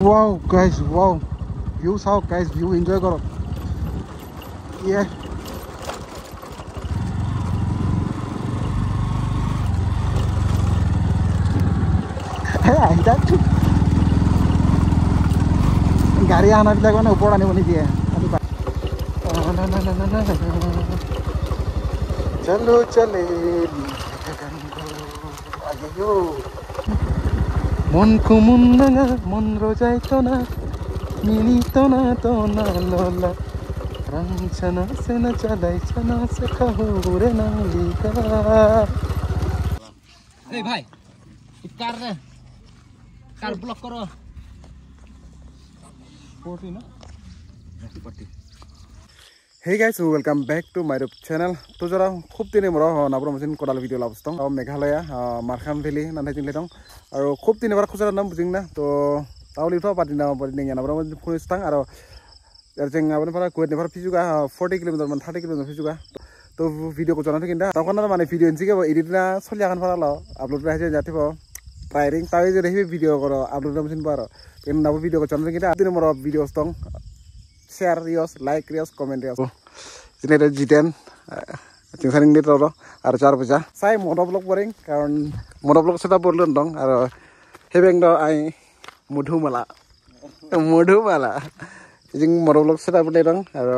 Wow, guys, wow. View sao, guys, view enjoy karo. Yeah. गाड़ी आना भी लगवा ना ऊपर आने वाली है चलो चले अयो मन को मन ना मन रोजाई तो ना मिनी तो ना लोला रंग चना से न चलाई चना से कहो रे नंगी का ए भाई कार ब्लॉक करो 40 ना 40 Hey guys, welcome back to my YouTube channel. तो जरा खूब दिन मरा नाबरो मशीन कोडाल वीडियो लाबस्तों और मेघालय मार्खाम वैली नांथाय जिंलेदों और खूब दिन बार खुजरा नाम बुजिंगना तो तावलिफा पादिना बदिने नाबरो मशीन फुनिस्तां और जों आबन फारा कुवेट नेफार फिजुगा 40 किलोमीटर मान 30 किलोमीटर फिजुगा तो वीडियो को जनाथे किंदा तावखाना माने वीडियो इनसिगे एडिटना सलियाखान फारा ल अपलोड राहे जाथिबो ट्राइरिंग तावे जे रही वीडियो करो अपलोड मशीन बारो पेन नाबो वीडियो को जनाथे किंदा दिन मरा वीडियोस दं share rios like rios comment rios ini ada jiten jeung saring dit ro ar 4 puja sai motovlog boring karon motovlog seta borlon dong ar hebeng do ai mudhumala jeung motovlog seta bode dong ar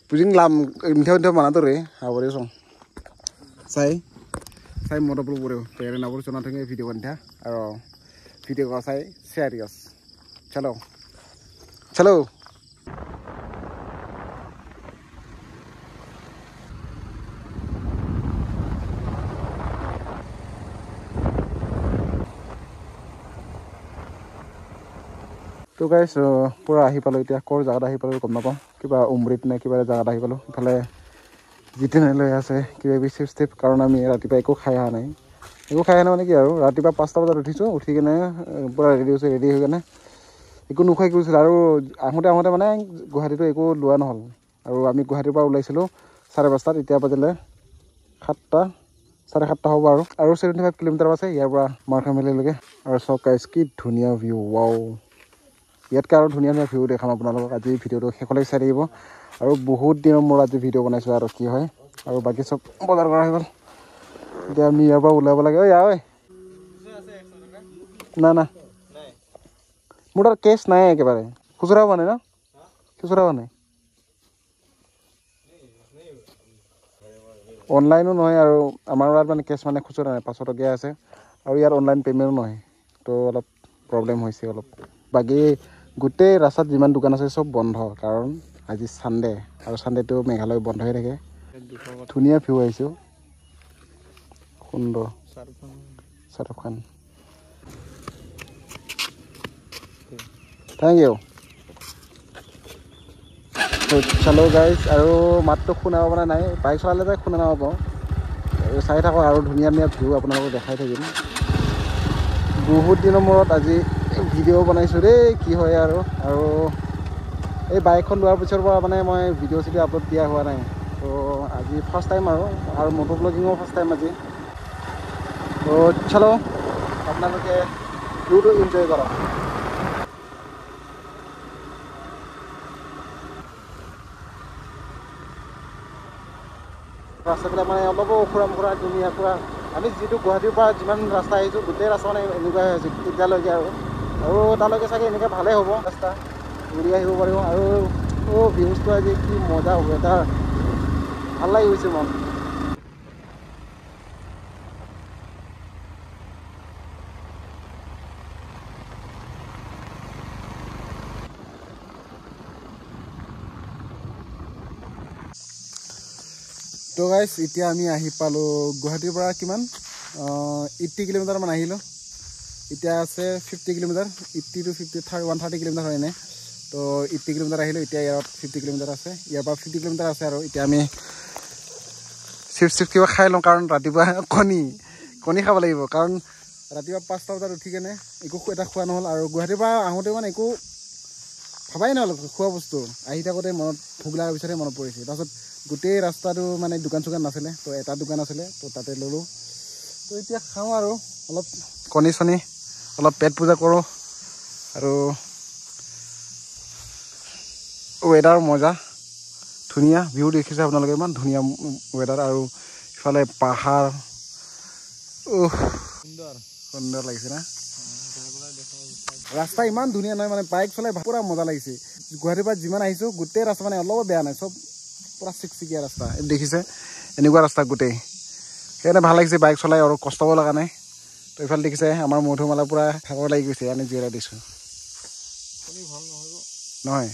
pujing lam inthau mana to re abore song sai motovlog bore tere na bor chona thenge video bantha ar video ko sai share rios chalo चलो तो guys पूरा आही पालो इतिया core जागा आही पालो गम नापाও কিবা উমৰিত নে কিবা জাগাত আহি পালো ইফালে জিতেন লৈ আছে কিবা বিশেষ স্টেপ কাৰণ আমি ৰাতিপুৱা একো খাই আহা নাই মানে কি আৰু ৰাতিপুৱা 5টা বজাত উঠিছো উঠি কিনে পুৰা ৰেডি হৈ কিনে একো নুখাই গৈছিল আৰু আহোতে মানে গুৱাহাটীটো একো লোৱা নহল আৰু আমি গুৱাহাটীৰ পৰা ওলাইছিলো 5:30 এতিয়া বাজিলে 7টা 7:30 হ'ব আৰু 75 কিলোমিটাৰ আছে ইয়াৰ পৰা মাৰ্খামেলিলৈকে আৰু সব গাইস কি ধুনীয়া ভিউ ওয়াও ইয়াতকৈ আৰু ধুনীয়া ভিউ দেখাম আপোনালোকক আজি ভিডিওটো শেষলৈকে চাই থাকিব আৰু বহুত দিনৰ মূৰত আজি ভিডিও বনাইছো আৰু কি হয় আৰু বাকি সব বজাৰ কৰা হৈ গ'ল এতিয়া আমি ইয়াৰ পৰা ওলাব লাগে ঐ না মোটাৰ কেস নাই একেবাৰে খুচৰা বানে না খুচৰা বানে অনলাইনো নহয় আৰু আমাৰ মানে কেস মানে খুচৰা নাই 500 টকা আছে আৰু ইয়াৰ অনলাইন পেমেন্টও নহয় তো অলপ প্ৰবলেম হৈছে অলপ বাকি গোটেই ৰাস্তাত যিমান দোকান আছে সব বন্ধ কাৰণ আজি সানডে আৰু সানডেটো মেঘালয় বন্ধ হৈ থাকে ধুনীয়া ভিউ আহিছে সুন্দৰ শাহৰুখ খান Thank you. So, chalo guys, আৰু মাতটো শুনাব পৰা নাই বাইক চলালে তাই শুনা নাপাব চাই থাকো আৰু ধুনীয়া ভিউ আপোনালোকক দেখাই থাকিম বহুত দিনৰ মূৰত আজি ভিডিঅ' বনাইছো ৰে কি হয় আৰু এই বাইকখন লোৱাৰ পিছৰ পৰা মানে মই ভিডিঅ' চিডিঅ' আপলোড দিয়া হোৱা নাই তো আজি ফাৰ্ষ্ট টাইম আৰু মটো ব্লগিঙো ফাৰ্ষ্ট টাইম আজি তো চলো আপোনালোকে ভিউটো এনজয় কৰক ৰাস্তাবিলাক মানে অলপ খুৰা ধুনীয়া পুৰা আমি যিটো গুৱাহাটীৰ পৰা যিমান ৰাস্তা আহিছোঁ গোটেই ৰাস্তা মানে এনেকুৱাই হৈছে এতিয়ালৈকে আৰু তালৈকে চাগে এনেকৈ ভালেই হ'ব ৰাস্তা ঘূৰি আহিব পাৰিব আৰু ভিউজটো আজি কি মজা হ'ব এটা ভাল লাগি গৈছে মন তো গাইস এতিয়া আমি আহি পালো গুৱাহাটীৰ পৰা কিমান 80 কিলোমিটাৰ মান আহিলো এতিয়া আছে 50 কিলোমিটাৰ 80 to 50 130 কিলোমিটাৰ হয় নে তো 80 কিলোমিটাৰ আহিলো এতিয়া ইয়াত 50 কিলোমিটাৰ আছে ইয়াৰ পৰা 50 কিলোমিটাৰ আছে আৰু এতিয়া আমি চিপ কিবা খাই লওঁ কাৰণ ৰাতিপুৱা কণী খাব লাগিব কাৰণ ৰাতিপুৱা 5টা বজাত উঠি কেনে একো এটা খোৱা নহল আৰু গুৱাহাটীৰ পৰা আহোতে মানে একো ভাবাই নহল খোৱা বস্তু আহি থাকোতে মনত ভোক লগাৰ পিছতে মনত পৰিছে তাৰপিছত গোটেই ৰাস্তাটো মানে দোকান নাছিলে তো এটা দোকান আছিলে তো তাতে ললো তো এতিয়া খাওঁ আৰু অলপ কণী চনি অলপ পেট পূজা কৰোঁ আৰু ৱেডাৰ মজা ধুনীয়া ভিউ দেখিছে আপোনালোকে ইমান ধুনীয়া ৱেডাৰ আৰু ইফালে পাহাৰ সুন্দৰ লাগিছে না ৰাস্তা ইমান ধুনীয়া নহয় মানে বাইক চলাই পুৰা মজা লাগিছে গুৱাহাটীৰ পৰা যিমান আহিছোঁ গোটেই ৰাস্তা মানে অলপ বেয়া নাই চব পুৰা চিকচিকীয়া ৰাস্তা দেখিছে এনেকুৱা ৰাস্তা গোটেই সেইকাৰণে ভাল লাগিছে বাইক চলাই আৰু কষ্ট হ'ব লগা নাই তো ইফালে দেখিছে আমাৰ মধুমালা পুৰা ভাগৰ লাগি গৈছে আমি জিৰাই দিছোঁ নহয়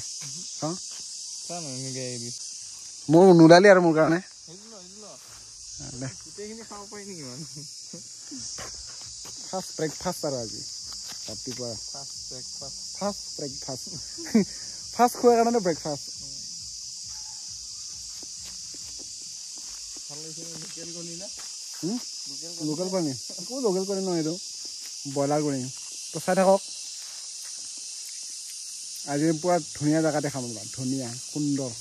মোৰ নোলালি আৰু মোৰ কাৰণে ফাৰ্ষ্ট ব্ৰেকফাষ্ট আৰু আজি ৰাতিপুৱা ফাৰ্ষ্ট খোৱাৰ কাৰণে ব্ৰেকফাষ্ট লোকেল কণী একো লোকেল কণী নহয় এইটো ব্ৰইলাৰ কণী তো চাই থাকক আজি পুৰা ধুনীয়া জেগাতে খাম ধুনীয়া সুন্দৰ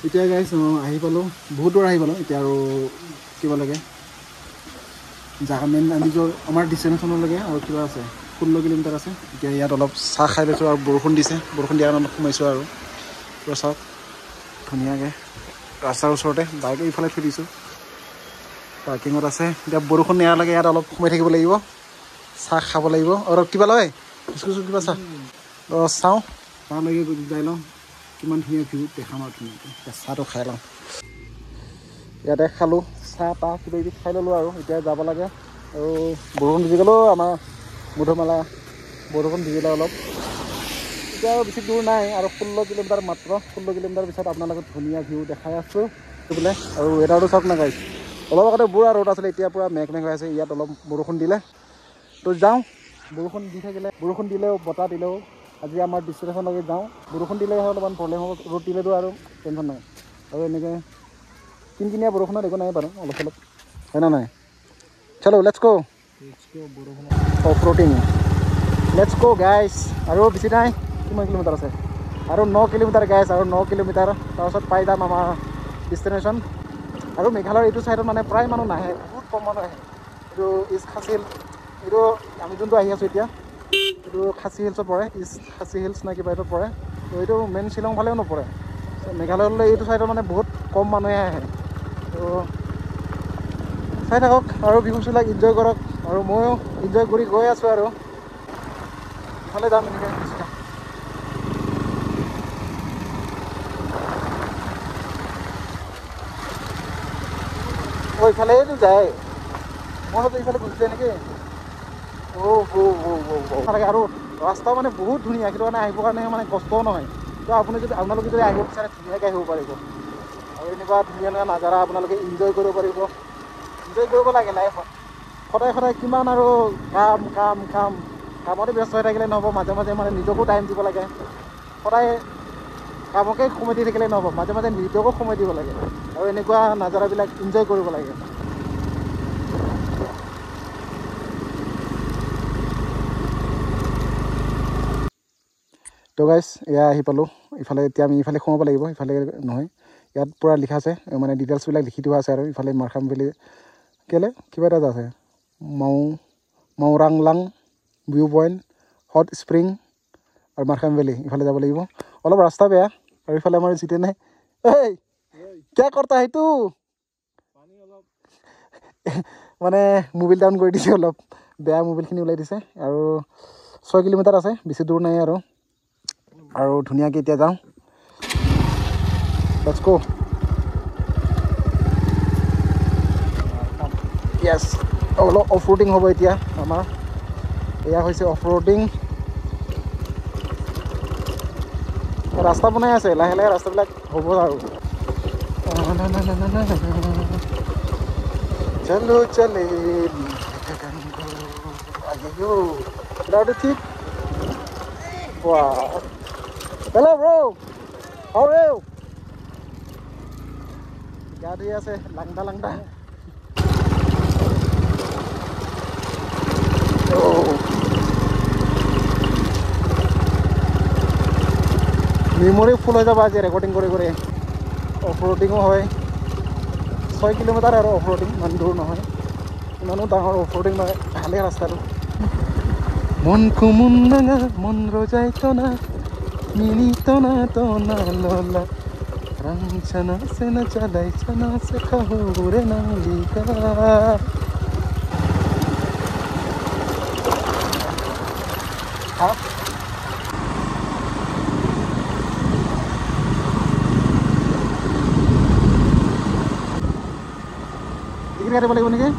এতিয়া গাইছ আহি পালোঁ বহুত দূৰ আহি পালোঁ এতিয়া আৰু কিবা লাগে জাগা মেইন নিজৰ আমাৰ ডেষ্টিনেশ্যনলৈকে আৰু কিবা আছে 16 কিলোমিটাৰ আছে এতিয়া ইয়াত অলপ চাহ খাই লৈছোঁ আৰু বৰষুণ দিছে বৰষুণ দিয়াৰ কাৰণে অলপ সোমাইছোঁ আৰু পুৰা চাওক ধুনীয়াকৈ ৰাস্তাৰ ওচৰতে বাইক এইফালে থৈ দিছোঁ পাৰ্কিঙত আছে এতিয়া বৰষুণ নেৰাৰ লাগে ইয়াত অলপ সোমাই থাকিব লাগিব চাহ খাব লাগিব আৰু কিবা লয় বিস্কুট কিবা চাহ চাওঁ তালৈকে যাই লওঁ কিমান ধুনীয়া ভিউ দেখাম আৰু ধুনীয়াকৈ চাহটো খাই লওঁ ইয়াতে খালোঁ চাহ তাহ কিবা কিবি খাই ল'লোঁ আৰু এতিয়া যাব লাগে আৰু বৰষুণ ভিজি গ'লেও আমাৰ মধুমালা বৰষুণ ভিজিলে অলপ এতিয়া আৰু বেছি দূৰ নাই আৰু 16 কিলোমিটাৰ মাত্ৰ 16 কিলোমিটাৰ পিছত আপোনালোকক ধুনীয়া ভিউ দেখাই আছোঁ বোলে আৰু ৱেডাৰটো চাওক না গাইছ অলপ আগতে বুঢ়া ৰ'দ আছিলে এতিয়া পূৰা মেঘ হৈ আছে ইয়াত অলপ বৰষুণ দিলে তো যাওঁ বৰষুণ দি থাকিলে বৰষুণ দিলেও বতাহ দিলেও আজি আমাৰ ডেষ্টিনেশ্যনলৈকে যাওঁ বৰষুণ দিলেহে অলপমান প্ৰব্লেম হ'ব ৰ'দ দিলেতো আৰু টেনশ্যন নাই আৰু এনেকৈ কিনকিনীয়া বৰষুণত একো নাই বাৰু অলপ চলপ হয় না নাই চলো লেটছ গ' অফ ৰোডিং লেটছ গ' গাইছ আৰু বেছি নাই কিমান কিলোমিটাৰ আছে আৰু 9 কিলোমিটাৰ গাইছ আৰু 9 কিলোমিটাৰ তাৰপাছত পাই যাম আমাৰ ডেষ্টিনেশ্যন আৰু মেঘালয়ৰ এইটো ছাইডত মানে প্ৰায় মানুহ নাহে বহুত কম মানুহ আহে এইটো ইষ্ট খাচী এইটো আমি যোনটো আহি আছোঁ এতিয়া এইটো খাচী হিলছত পৰে ইষ্ট খাচী হিলছ নে কিবা এইটো পৰে তো এইটো মেইন শ্বিলং ফালেও নপৰে মেঘালয়লৈ এইটো ছাইডত মানে বহুত কম মানুহে আহে তো চাই থাকক আৰু ভিউবিলাক এনজয় কৰক আৰু ময়ো এনজয় কৰি গৈ আছোঁ আৰু ইফালে যাম এনেকৈ ইফালেতো যায় মই হয়তো ইফালে গুচি যায় নেকি লাগে আৰু ৰাস্তা মানে বহুত ধুনীয়া সেইটো কাৰণে আহিবৰ কাৰণে মানে কষ্টও নহয় তো আপোনালোকে যদি আহিব বিচাৰে ধুনীয়াকৈ আহিব পাৰিব আৰু এনেকুৱা ধুনীয়া ধুনীয়া নাজাৰা আপোনালোকে এনজয় কৰিব পাৰিব এনজয় কৰিব লাগে লাইফত সদায় কিমান আৰু কামতে ব্যস্ত হৈ থাকিলে নহ'ব মাজে মাজে মানে নিজকো টাইম দিব লাগে সদায় কামকে সময় দি থাকিলে নহ'ব মাজে মাজে নিজকো সময় দিব লাগে আৰু এনেকুৱা নাজাৰাবিলাক এনজয় কৰিব লাগে তো গাইছ এয়া আহি পালোঁ ইফালে এতিয়া আমি ইফালে সোমাব লাগিব ইফালে নহয় ইয়াত পূৰা লিখা আছে মানে ডিটেইলছবিলাক লিখি থোৱা আছে আৰু ইফালে মাৰ্খাম ভেলী কেলে কিবা এটা আছে মাউৰাংলাং ভিউ পইণ্ট হট স্প্ৰিং আৰু মাৰ্খাম ভেলী ইফালে যাব লাগিব অলপ ৰাস্তা বেয়া আৰু ইফালে আমাৰ জিতে নাই এই কিয় কৰতা সেইটো মানে মোবাইল ডাউন কৰি দিছে অলপ বেয়া মোবাইলখিনি ওলাই দিছে আৰু 6 কিলোমিটাৰ আছে বেছি দূৰ নাই আৰু ধুনীয়াকৈ এতিয়া যাওঁ লেটছ গো য়েছ অলপ অফ ৰোডিং হ'ব এতিয়া আমাৰ এয়া হৈছে অফ ৰোডিং ৰাস্তা বনাই আছে লাহে লাহে ৰাস্তাবিলাক হ'ব আৰু চলো চলে ঠিক হেল্ল' ব্ৰ আরে গা ধুই আছে লাংটা লাংটা মেমোরি ফুল হয়ে যাবে আজি রেকর্ডিং করে করে অফরোডিংও হয় 6 কিলোমিটার আর অফরোডিং ইমান দূর নহয় ইমানো ডাঙৰ অফৰোডিং নহয় ভালে ৰাস্তাটো মন কুমুন নাঙা মন ৰজাই তনা মিনি তনা তনা ললা ৰংচনা সে ন চলাই চনা সে খহুৰে নালিকা টিকেট কাটিব লাগিব নেকি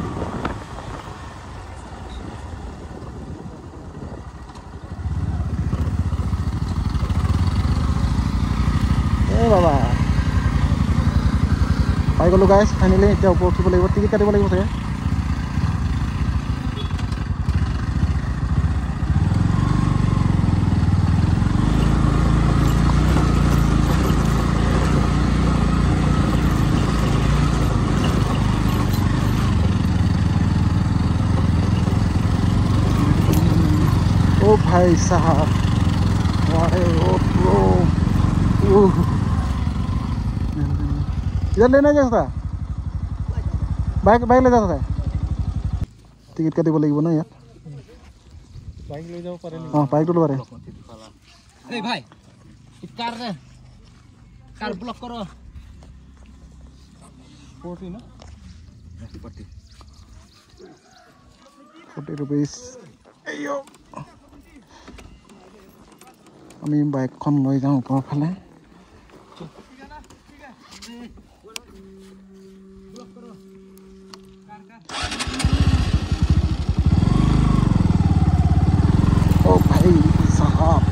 বাবা পাই গ'লো গাইজ ফাইনেলি এতিয়া ওপৰত উঠিব লাগিব টিকেট কাটিব লাগিব চাগে ओ भाई साहब अरे ओ ब्रो इधर लेना जाता बाइक बाइक ले जाता है टिकट काटिब লাগিব না ইয়াত বাইক লৈ যাব পাৰে নি বাইক লৈ পাৰে এই ভাই কাৰ ব্লক কৰ 40 না 40 rupees ayo আমি বাইকখন লৈ যাওঁ ওপৰৰ ফালে ओ भाई साहब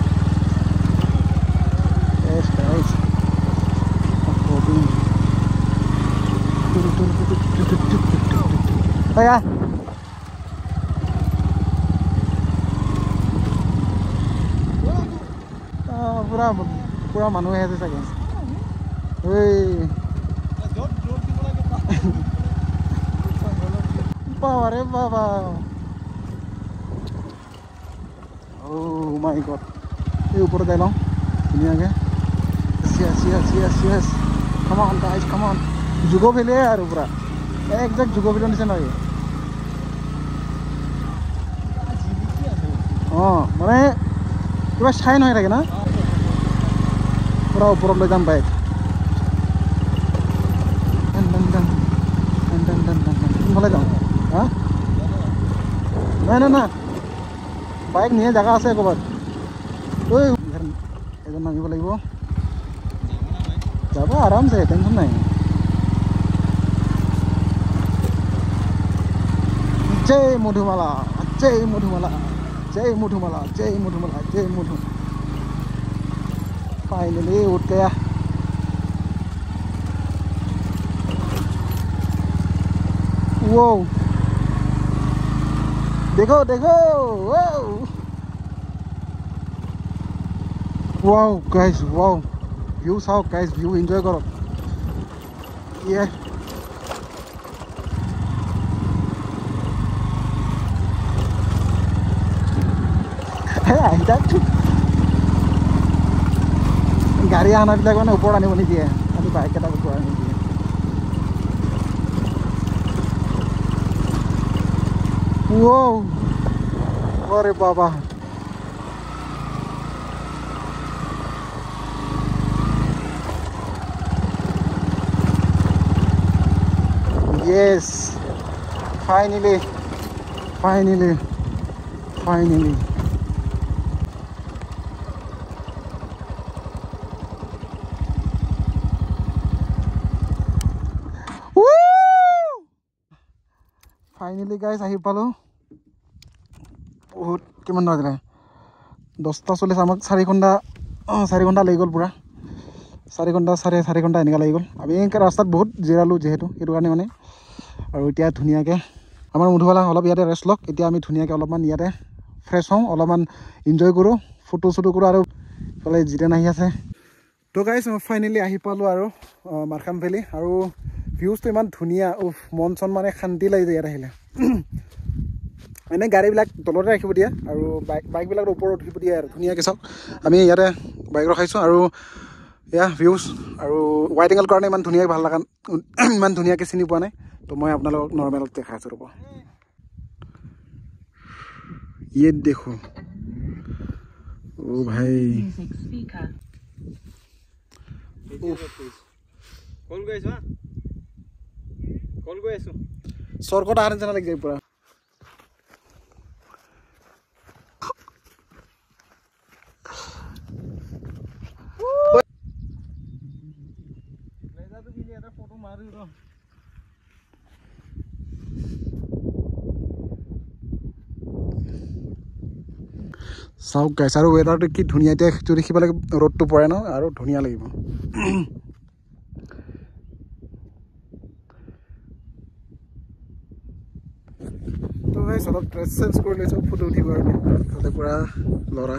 यस गाइस भैया पूरा पूरा মানুহ আছে চাগে এই বাবা রে বাবা ও মাই গড এই উপরে যাই লওঁ ধুনীয়াকৈ yes come on guys come on যুগ ভেলি আৰু পুৰা একজাক্ট যুগ ভেলিৰ নিচিনা হয় মানে কিবা চাইন হৈ থাকে না পুরা উপর লৈ যাম বাইক কোনফালে যাওঁ হা নাই না না বাইক নিয়ে জাগা আছে ক'ৰবাত ঐ এজন নামিব লাগিব যাব আৰামছে টেনশ্যন নাই জয় মধুমালা জয় মধুমালা जय मधुमाला जय मधुमाला जय मधु फाइनली उठ गया वो देखो देखो wow guys wow view Sao guys view enjoy करो ये গাড়ী আনাবিলাক মানে ওপৰত আনিব নিদিয়ে আমি বাইক এটা ওপৰত আনি দিয়ে আরে বাবা yes finally फाइनली गाइस आहि पालो बहुत किमान बाजिले 10:40 आमक 4 घंटा লাগি গ'ল পুরা 4 ঘন্টা 4.5 ঘন্টা এনেকা লাগি গ'ল আমি ৰাস্তাত বহুত জিৰালো যেহেতু এটো কাৰণে মানে আৰু এতিয়া ধুনিয়াকে আমাৰ মধুবালা অলপ ইয়াতে ৰেষ্ট লক এতিয়া আমি ধুনিয়াকে অলপমান ইয়াতে ফ্ৰেছ হওঁ অলপমান এনজয় কৰো ফটো কৰো আৰু ফলে জিতেন আহি আছে তো গাইজ ফাইনেলি আহি পালোঁ আৰু মাৰখাম ভেলী আৰু ভিউজটো ইমান ধুনীয়া মন চন মানে শান্তি লাগি যায় ইয়াত আহিলে এনে গাড়ীবিলাক তলতে ৰাখিব দিয়ে আৰু বাইকবিলাক ওপৰত উঠিব দিয়ে আৰু ধুনীয়াকৈ চাওক আমি ইয়াতে বাইক ৰখাইছোঁ আৰু এয়া ভিউজ আৰু ৱাইড এংগল কাৰণে ইমান ধুনীয়াকৈ ভাল লগা ইমান ধুনীয়াকৈ চিনি পোৱা নাই তো মই আপোনালোকক নৰ্মেলত দেখাই আছোঁ ৰ'ব ये देखो ओ भाई सरकट आने जाना लग जाए पूरा फोटो मारू চাওক গাইছ আৰু ৱেডাৰটো কি ধুনীয়া এতিয়া যদি দেখিব লাগে ৰ'দটো পৰে ন আৰু ধুনীয়া লাগিব তো গাইছ অলপ ড্ৰেছ চেঞ্জ কৰি লৈছোঁ ফটো উঠিব আৰু তাতে পূৰা ল'ৰা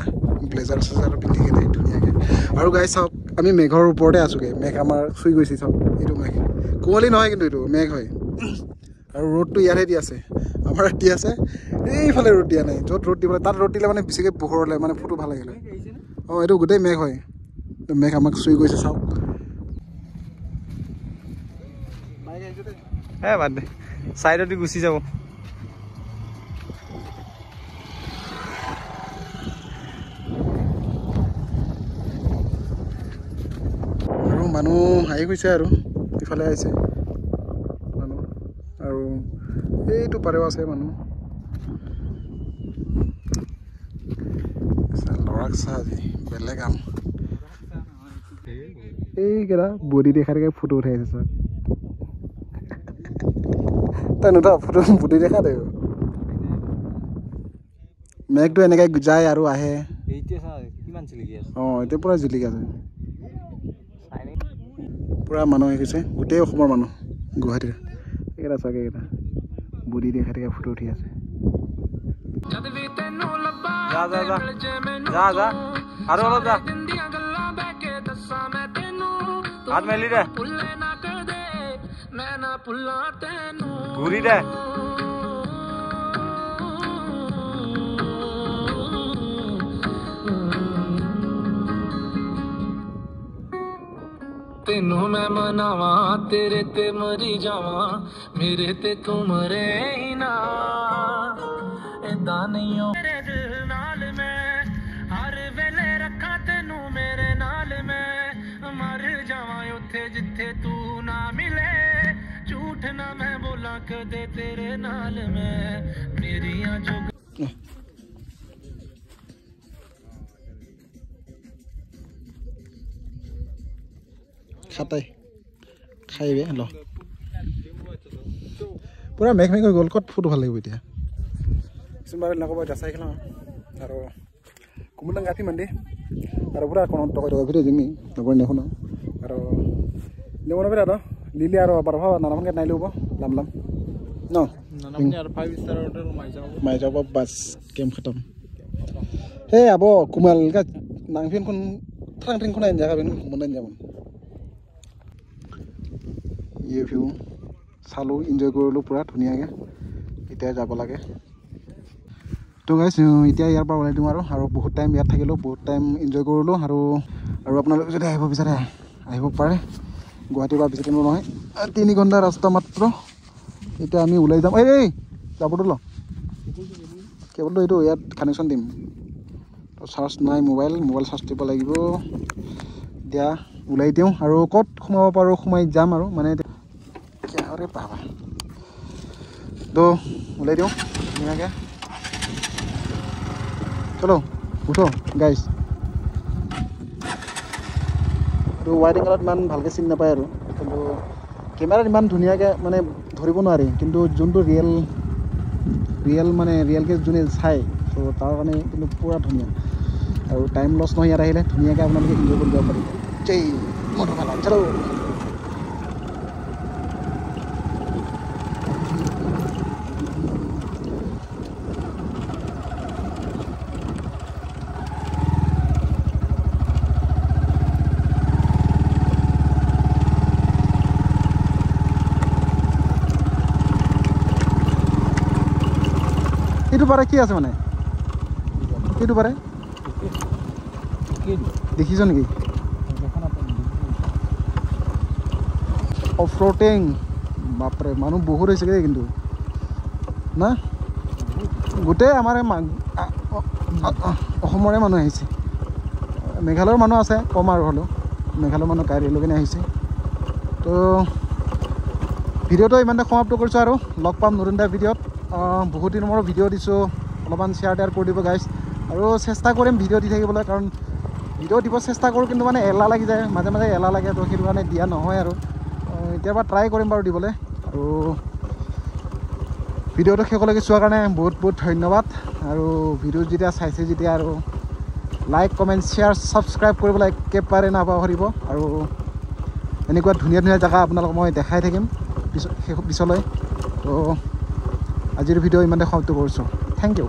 ব্লেজাৰ চেজাৰ পিন্ধি কেনে ধুনীয়াকৈ আৰু গাইছ চাওক আমি মেঘৰ ওপৰতে আছোঁগৈ মেঘ আমাৰ চুই গৈছে চাওক এইটো মেঘ কুঁৱলী নহয় কিন্তু এইটো মেঘ হয় আৰু ৰ'দটো ইয়াতহে দি আছে আমাৰ দি আছে এইফালে ৰ'দ দিয়া নাই য'ত ৰ'দ দিব তাত ৰ'দ দিলে মানে বেছিকৈ পোহৰলৈ মানে ফটো ভাল লাগিলে অঁ এইটো গোটেই মেঘ হয় মেঘ আমাক চুই গৈছে চাওক বাদ দে ছাইডতে গুচি যাব আৰু মানুহ আহি গৈছে আৰু ইফালে আহিছে মানুহ আৰু এইটো পাৰেও আছে মানুহ ল'ৰাক চাহ আজি বেলেগ কাম এইকেইটা বডি দেখাই দেখাই ফটো উঠাই আছে চাওক তই নুঠা ফটো বডি দেখা দে মেঘটো এনেকৈ যায় আৰু আহে অঁ এতিয়া পূৰা জিলিকি আছে পূৰা মানুহ আহি গৈছে গোটেই অসমৰ মানুহ গুৱাহাটীৰ এইকেইটা চাওক এইকেইটা বডি দেখাই দেখাই ফটো উঠি আছে আৰু অলপ যা হাত মেলি দে ঘূৰি দে तेनू मैं मनावा तेरे ते मरी जावा मेरे ते तू मरे ही ना इदा नहीं हो मेरे दिल नाल मैं हर वेले रखा तेनू मेरे नाल मैं मर जावा उथे जिथे तू ना मिले झूठ ना मैं बोला कदे तेरे नाल मैं मेरिया जो খাটাই খাইবে ল পুৰা মেঘ মেঘ হৈ গ'ল ক'ত ফটো ভাল লাগিব এতিয়া কিছুমান নক'ব এতিয়া চাই খেলাম আৰু কুমুদাং গাঁঠি মান্দি আৰু পুৰা কোণত টকা টকা ভিডিঅ' জিমি নকৰি নেশুনো আৰু নেমন বিৰাট লিলি আৰু বাৰভা নানামনকৈ নাই ল'ব লাম লাম ন মাই যাব বাছ কেম খতম সেই আব কুমাল নাংফিনখন ঠাং ঠেংখন আনি যাবি কুমুদাং যাব ये ভিউ চালোঁ এনজয় কৰিলোঁ পূৰা ধুনীয়াকৈ এতিয়া যাব লাগে তো গাইছ এতিয়া ইয়াৰ পৰা ওলাই দিওঁ আৰু বহুত টাইম ইয়াত থাকিলোঁ বহুত টাইম এনজয় কৰিলোঁ আৰু আপোনালোকে যদি আহিব বিচাৰে আহিব পাৰে গুৱাহাটীৰ পৰা বেছি টাইম নহয় 3 ঘণ্টা ৰাস্তা মাত্ৰ এতিয়া আমি ওলাই যাম এই যাবতো ল কেৱলটো এইটো ইয়াত কানেকশ্যন দিম তো চাৰ্জ নাই মোবাইল চাৰ্জ দিব লাগিব এতিয়া ওলাই দিওঁ আৰু ক'ত সোমাব পাৰোঁ সোমাই যাম আৰু মানে अरे बाबा तो उलाई दियो धुनियाके चलो उठो गाइस तो वाइड एंगलत मान भालके चिन नापाय आरो किन्तु केमेरात इमान धुनियाके माने धरिब नोवारि किन्तु जोनটো रियल माने रियलके जोने चाय तो तार কাৰণে কিন্তু পুৰা ধুনিয়া আৰু টাইম লছ নহয় ইয়াত আহিলে ধুনিয়াকে আপোনালোকে এনজয় কৰিব পাৰিব জয় মটো ভালা চলো সেইটো পাৰে কি আছে মানে সেইটো পাৰে দেখিছ নেকি অফৰোটিং বাপৰে মানুহ বহুত হৈছেগৈ কিন্তু না গোটেই আমাৰ অসমৰে মানুহ আহিছে মেঘালয়ৰ মানুহ আছে কম আৰু হ'লেও মেঘালয়ৰ মানুহ গাড়ী লৈ কিনে আহিছে তো ভিডিঅ'টো ইমানতে সমাপ্ত কৰিছোঁ আৰু লগ পাম নতুন এটা ভিডিঅ'ত বহুত দিনৰ মূৰত ভিডিঅ' দিছোঁ অলপমান শ্বেয়াৰ টেয়াৰ কৰি দিব গাইজ আৰু চেষ্টা কৰিম ভিডিঅ' দি থাকিবলৈ কাৰণ ভিডিঅ' দিব চেষ্টা কৰোঁ কিন্তু মানে এলাহ লাগি যায় মাজে মাজে এলাহ লাগে তো সেইটো কাৰণে দিয়া নহয় আৰু এতিয়াৰ পৰা ট্ৰাই কৰিম বাৰু দিবলৈ আৰু ভিডিঅ'টো শেষলৈকে চোৱাৰ কাৰণে বহুত বহুত ধন্যবাদ আৰু ভিডিঅ' যেতিয়া চাইছে যেতিয়া আৰু লাইক কমেণ্ট শ্বেয়াৰ ছাবস্ক্ৰাইব কৰিবলৈ একেবাৰে নাপাহৰিব আৰু এনেকুৱা ধুনীয়া ধুনীয়া জেগা আপোনালোকক মই দেখাই থাকিম পিছলৈ তো আজিৰ ভিডিঅ' ইমানতে সমাপ্ত কৰিছোঁ থেংক ইউ